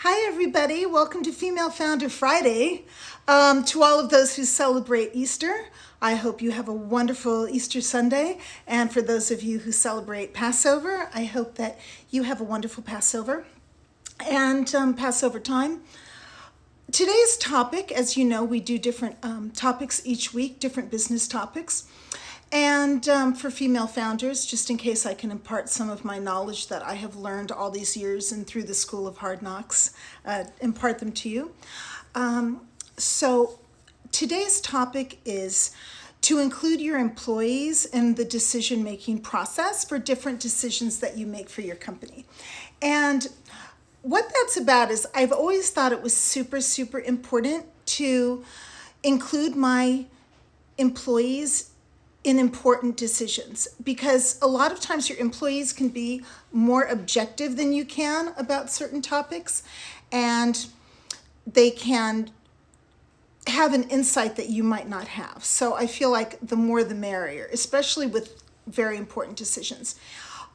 Hi, everybody. Welcome to Female Founder Friday. To all of those who celebrate Easter, I hope you have a wonderful Easter Sunday. And for those of you who celebrate Passover, I hope that you have a wonderful Passover and Passover time. Today's topic, as you know, we do different topics each week, different business topics. And for female founders, just in case I can impart some of my knowledge that I have learned all these years and through the School of Hard Knocks, impart them to you. So today's topic is to include your employees in the decision-making process for different decisions that you make for your company. And what that's about is I've always thought it was super, super important to include my employees in important decisions, because a lot of times your employees can be more objective than you can about certain topics, and they can have an insight that you might not have. So I feel like the more the merrier, especially with very important decisions.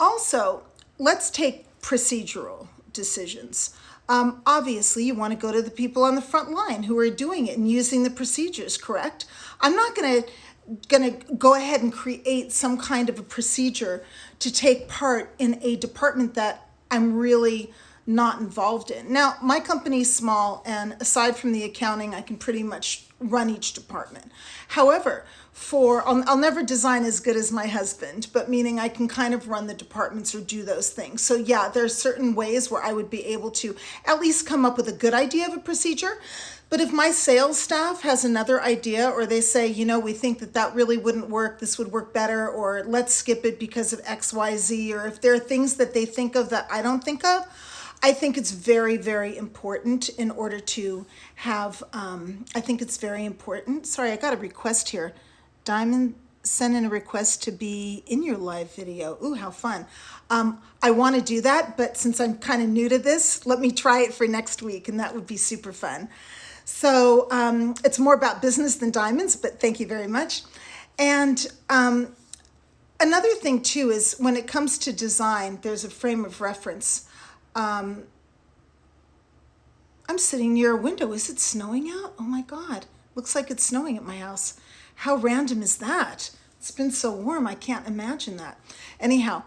Also, let's take procedural decisions. Obviously, you want to go to the people on the front line who are doing it and using the procedures, correct? I'm not going to go ahead and create some kind of a procedure to take part in a department that I'm really not involved in. Now, my company's small, and aside from the accounting, I can pretty much run each department. However, I'll never design as good as my husband, but meaning I can kind of run the departments or do those things. So yeah, there's certain ways where I would be able to at least come up with a good idea of a procedure. But if my sales staff has another idea, or they say, we think that really wouldn't work, this would work better, or let's skip it because of X, Y, Z, or if there are things that they think of that I don't think of, I think it's very, very important in order to have, I think it's very important. Sorry, I got a request here. Diamond sent in a request to be in your live video. Ooh, how fun. I want to do that, but since I'm kind of new to this, let me try it for next week, and that would be super fun. So it's more about business than diamonds, but thank you very much. And another thing too is when it comes to design, there's a frame of reference. I'm sitting near a window. Is it snowing out? Oh my God. Looks like it's snowing at my house. How random is that? It's been so warm, I can't imagine that. Anyhow,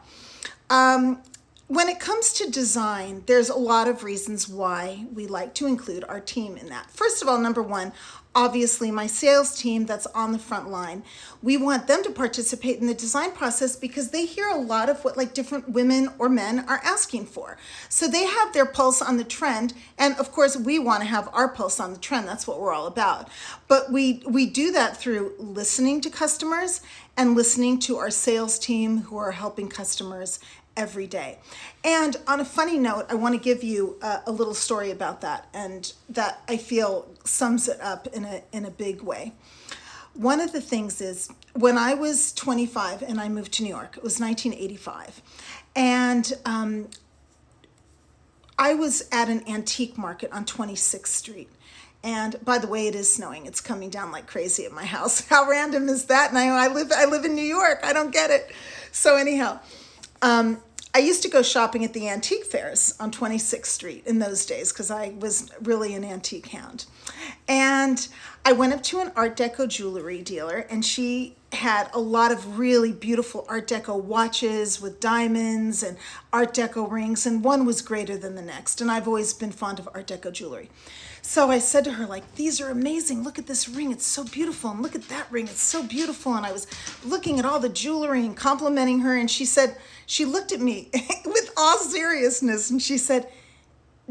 when it comes to design, there's a lot of reasons why we like to include our team in that. First of all, number one, obviously my sales team that's on the front line, we want them to participate in the design process because they hear a lot of what different women or men are asking for. So they have their pulse on the trend, and of course we want to have our pulse on the trend. That's what we're all about. But we do that through listening to customers and listening to our sales team who are helping customers every day. And on a funny note, I want to give you a little story about that, and that I feel sums it up in a big way. One of the things is when I was 25 and I moved to New York, it was 1985, and I was at an antique market on 26th Street. And by the way, it is snowing. It's coming down like crazy at my house. How random is that? And I live in New York. I don't get it. So anyhow, I used to go shopping at the antique fairs on 26th Street in those days because I was really an antique hound. And I went up to an Art Deco jewelry dealer, and she had a lot of really beautiful Art Deco watches with diamonds and Art Deco rings, and one was greater than the next. And I've always been fond of Art Deco jewelry. So I said to her, these are amazing. Look at this ring. It's so beautiful. And look at that ring. It's so beautiful. And I was looking at all the jewelry and complimenting her. And she looked at me with all seriousness. And she said,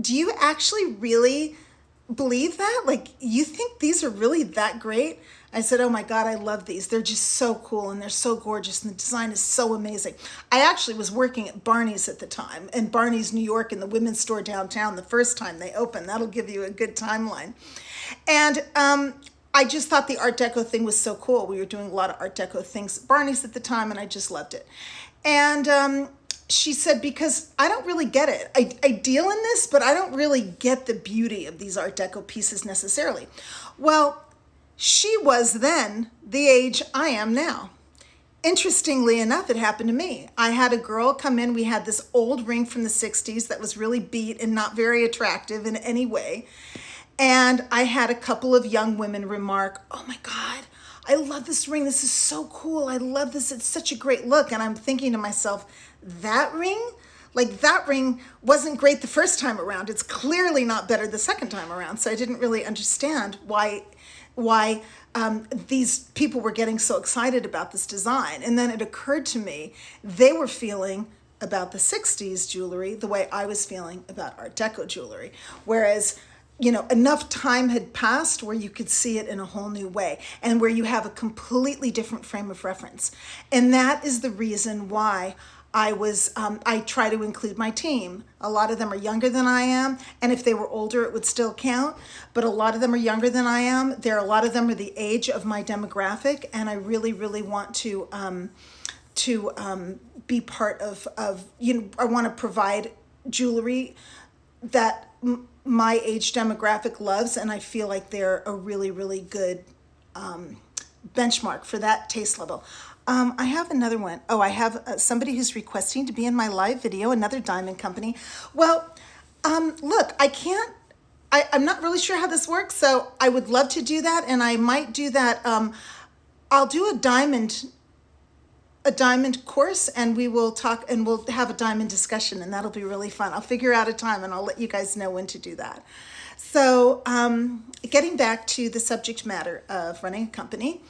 do you actually really believe that? You think these are really that great? I said, oh my God, I love these. They're just so cool, and they're so gorgeous, and the design is so amazing. I actually was working at Barney's at the time, in Barney's, New York, in the women's store downtown the first time they opened. That'll give you a good timeline. And I just thought the Art Deco thing was so cool. We were doing a lot of Art Deco things at Barney's at the time, and I just loved it. And she said, because I don't really get it. I deal in this, but I don't really get the beauty of these Art Deco pieces necessarily. Well, she was then the age I am now. interestingly enough, it happened to me. I had a girl come in. We had this old ring from the 60s that was really beat and not very attractive in any way. And I had a couple of young women remark, "Oh my God, I love this ring. This is so cool. I love this. It's such a great look." And I'm thinking to myself, that ring? Like, that ring wasn't great the first time around. It's clearly not better the second time around. So I didn't really understand why these people were getting so excited about this design. And then it occurred to me, they were feeling about the 60s jewelry the way I was feeling about Art Deco jewelry. Whereas, enough time had passed where you could see it in a whole new way and where you have a completely different frame of reference. And that is the reason why I try to include my team. A lot of them are younger than I am, and if they were older, it would still count. But a lot of them are younger than I am. A lot of them are the age of my demographic, and I really, really want to be part of I want to provide jewelry that my age demographic loves, and I feel like they're a really, really good benchmark for that taste level. I have another one. Oh, I have somebody who's requesting to be in my live video, another diamond company. Well, look, I'm not really sure how this works, so I would love to do that, and I might do that. I'll do a diamond course, and we will talk, and we'll have a diamond discussion, and that'll be really fun. I'll figure out a time, and I'll let you guys know when to do that. So getting back to the subject matter of running a company,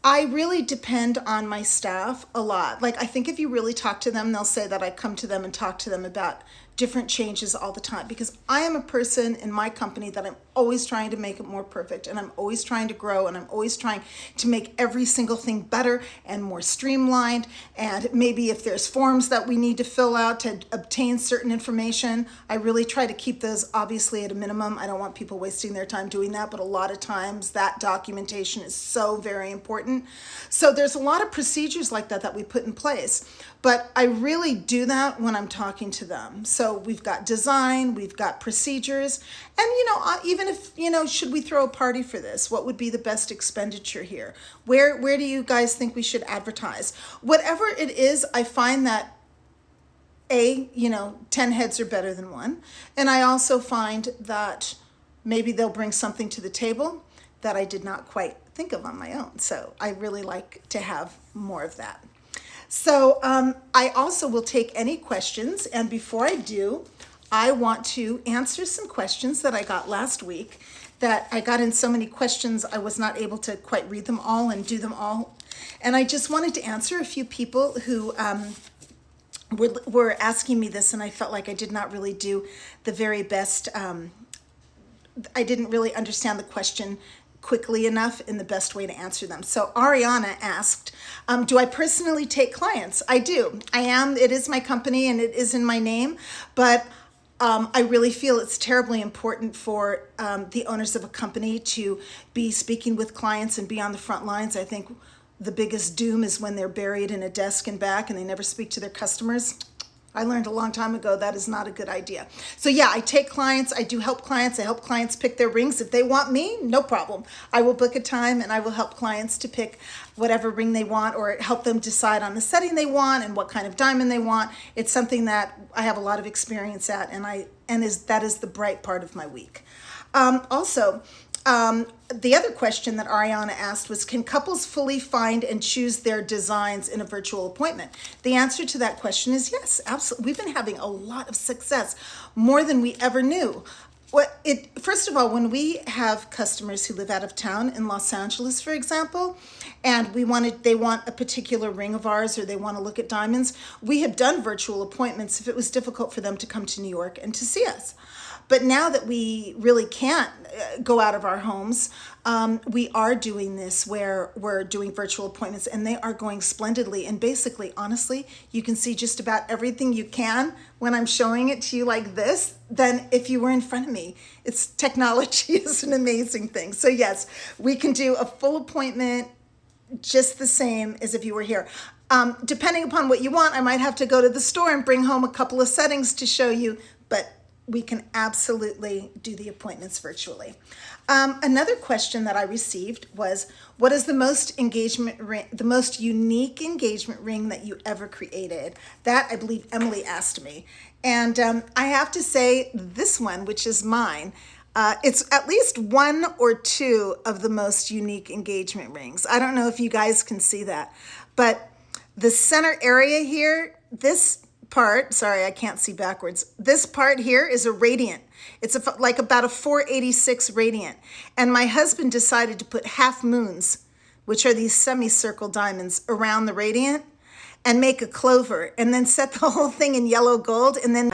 I really depend on my staff a lot. Like, I think if you really talk to them, they'll say that I come to them and talk to them about different changes all the time, because I am a person in my company that I'm always trying to make it more perfect, and I'm always trying to grow, and I'm always trying to make every single thing better and more streamlined. And maybe if there's forms that we need to fill out to obtain certain information, I really try to keep those obviously at a minimum. I don't want people wasting their time doing that, but a lot of times that documentation is so very important. So there's a lot of procedures like that we put in place, but I really do that when I'm talking to them. So we've got design, we've got procedures, and even if, should we throw a party for this? What would be the best expenditure here? Where do you guys think we should advertise? Whatever it is, I find that 10 heads are better than one. And I also find that maybe they'll bring something to the table that I did not quite think of on my own. So I really like to have more of that. So I also will take any questions. And before I do, I want to answer some questions that I got last week, that I got in so many questions, I was not able to quite read them all and do them all. And I just wanted to answer a few people who were asking me this, and I felt like I did not really do the very best. I didn't really understand the question quickly enough in the best way to answer them. So Ariana asked, do I personally take clients? I do. I am. It is my company and it is in my name, but I really feel it's terribly important for the owners of a company to be speaking with clients and be on the front lines. I think the biggest doom is when they're buried in a desk and back and they never speak to their customers. I learned a long time ago that is not a good idea. So yeah, I take clients, I do help clients, I help clients pick their rings. If they want me, no problem. I will book a time and I will help clients to pick whatever ring they want, or help them decide on the setting they want and what kind of diamond they want. It's something that I have a lot of experience at, and that is the bright part of my week. The other question that Ariana asked was, can couples fully find and choose their designs in a virtual appointment? The answer to that question is yes, absolutely. We've been having a lot of success, more than we ever knew. First of all, when we have customers who live out of town in Los Angeles, for example, and they want a particular ring of ours, or they want to look at diamonds, we have done virtual appointments if it was difficult for them to come to New York and to see us. But now that we really can't go out of our homes, we are doing this where we're doing virtual appointments, and they are going splendidly. And basically, honestly, you can see just about everything you can when I'm showing it to you like this than if you were in front of me. Technology is an amazing thing. So yes, we can do a full appointment just the same as if you were here. Depending upon what you want, I might have to go to the store and bring home a couple of settings to show you, but we can absolutely do the appointments virtually. Another question that I received was, what is the most unique engagement ring that you ever created? That I believe Emily asked me. And I have to say this one, which is mine, it's at least one or two of the most unique engagement rings. I don't know if you guys can see that, but the center area here, this part, sorry, I can't see backwards. This part here is a radiant. It's like about a 486 radiant. And my husband decided to put half moons, which are these semicircle diamonds, around the radiant and make a clover and then set the whole thing in yellow gold. And then,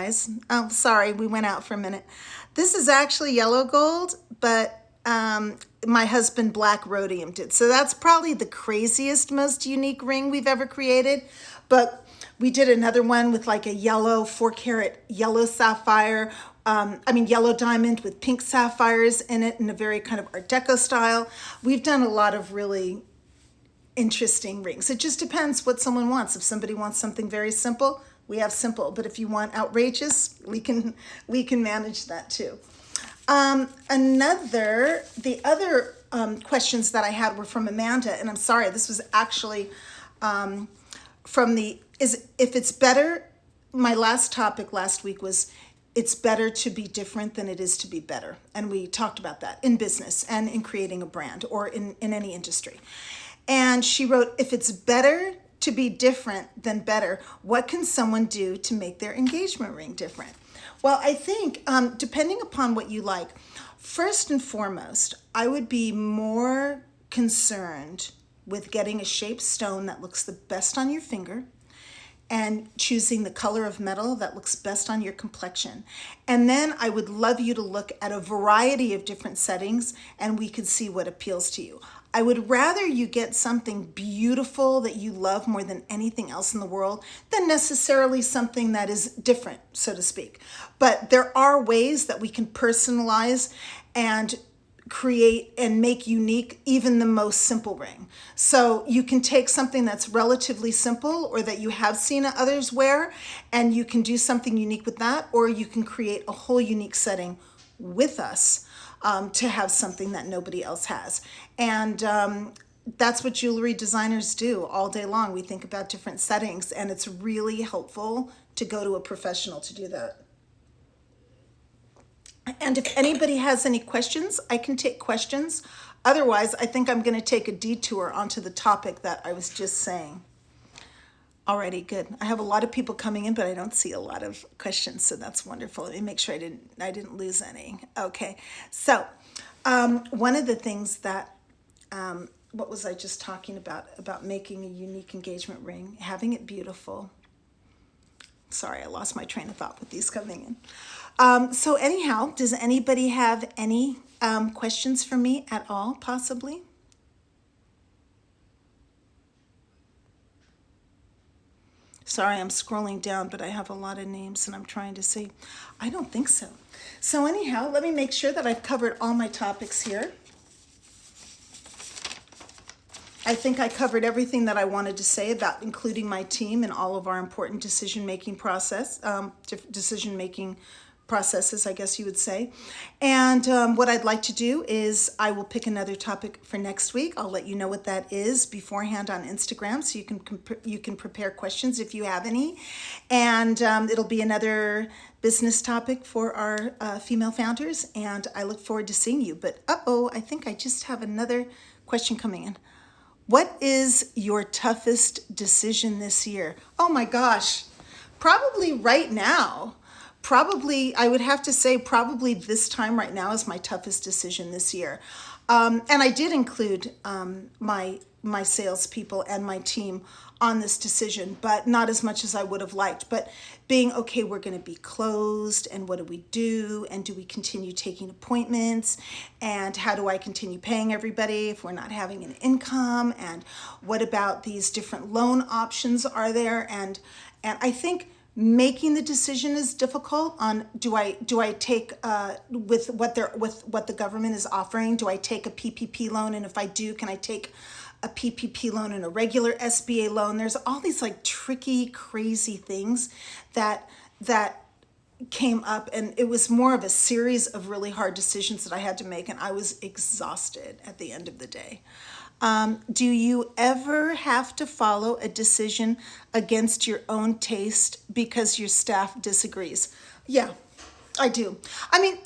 oh, sorry, we went out for a minute. This is actually yellow gold, but my husband black rhodiumed it. So that's probably the craziest, most unique ring we've ever created. But we did another one with like a yellow 4-carat yellow sapphire, yellow diamond with pink sapphires in it in a very kind of Art Deco style. We've done a lot of really interesting rings. It just depends what someone wants. If somebody wants something very simple, we have simple. But if you want outrageous, we can manage that too. The other questions that I had were from Amanda, and I'm sorry, this was actually if it's better, my last topic last week was, it's better to be different than it is to be better. And we talked about that in business and in creating a brand or in any industry. And she wrote, if it's better to be different than better, what can someone do to make their engagement ring different? Well, I think depending upon what you like, first and foremost, I would be more concerned with getting a shaped stone that looks the best on your finger and choosing the color of metal that looks best on your complexion. And then I would love you to look at a variety of different settings and we could see what appeals to you. I would rather you get something beautiful that you love more than anything else in the world than necessarily something that is different, so to speak. But there are ways that we can personalize and create and make unique even the most simple ring. So you can take something that's relatively simple or that you have seen others wear and you can do something unique with that, or you can create a whole unique setting with us to have something that nobody else has. And that's what jewelry designers do all day long. We think about different settings, and it's really helpful to go to a professional to do that. And if anybody has any questions, I can take questions. Otherwise, I think I'm going to take a detour onto the topic that I was just saying. Alrighty, good. I have a lot of people coming in, but I don't see a lot of questions, so that's wonderful. Let me make sure I didn't lose any. Okay, so one of the things that what was I just talking about making a unique engagement ring, having it beautiful. Sorry, I lost my train of thought with these coming in. So anyhow, does anybody have any questions for me at all, possibly? Sorry, I'm scrolling down, but I have a lot of names and I'm trying to see. I don't think so. So anyhow, let me make sure that I've covered all my topics here. I think I covered everything that I wanted to say about including my team in all of our important decision-making processes, I guess you would say. And what I'd like to do is I will pick another topic for next week. I'll let you know what that is beforehand on Instagram, so you can prepare questions if you have any. And it'll be another business topic for our female founders, and I look forward to seeing you. But I think I just have another question coming in. What is your toughest decision this year? Oh my gosh, probably right now. I would have to say probably this time right now is my toughest decision this year. And I did include my salespeople and my team on this decision, but not as much as I would have liked. But being, okay, we're going to be closed, and what do we do? And do we continue taking appointments? And how do I continue paying everybody if we're not having an income? And what about these different loan options are there? And I think making the decision is difficult on do I take with what the government is offering, do I take a PPP loan? And if I do, can I take a PPP loan and a regular SBA loan? There's all these like tricky, crazy things that came up, and it was more of a series of really hard decisions that I had to make, and I was exhausted at the end of the day. Do you ever have to follow a decision against your own taste because your staff disagrees? Yeah, I do. I mean,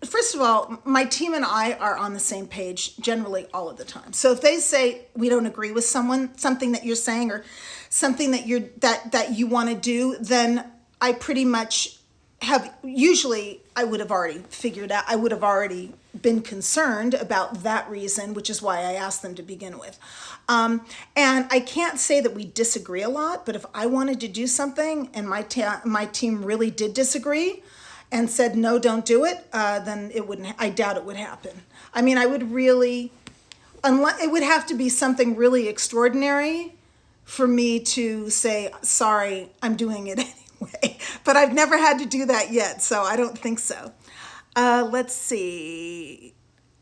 first of all, my team and I are on the same page generally all of the time. So if they say we don't agree with something that you're saying, or something that you want to do, then I pretty much I would have already figured out, I would have already been concerned about that reason, which is why I asked them to begin with. And I can't say that we disagree a lot, but if I wanted to do something and my team really did disagree and said, no, don't do it, then I doubt it would happen. I mean, it would have to be something really extraordinary for me to say, sorry, I'm doing it anyway. But I've never had to do that yet, so I don't think so. Let's see.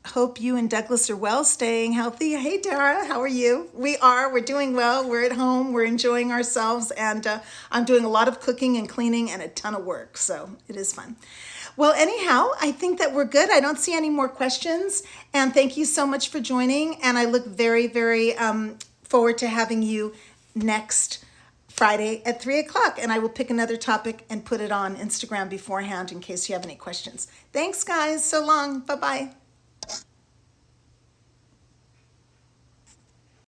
Hope you and Douglas are well, staying healthy. Hey, Tara, how are you? We're doing well. We're at home. We're enjoying ourselves. And I'm doing a lot of cooking and cleaning and a ton of work. So it is fun. Well, anyhow, I think that we're good. I don't see any more questions. And thank you so much for joining. And I look very, very forward to having you next Friday at 3:00, and I will pick another topic and put it on Instagram beforehand in case you have any questions. Thanks, guys. So long. Bye-bye.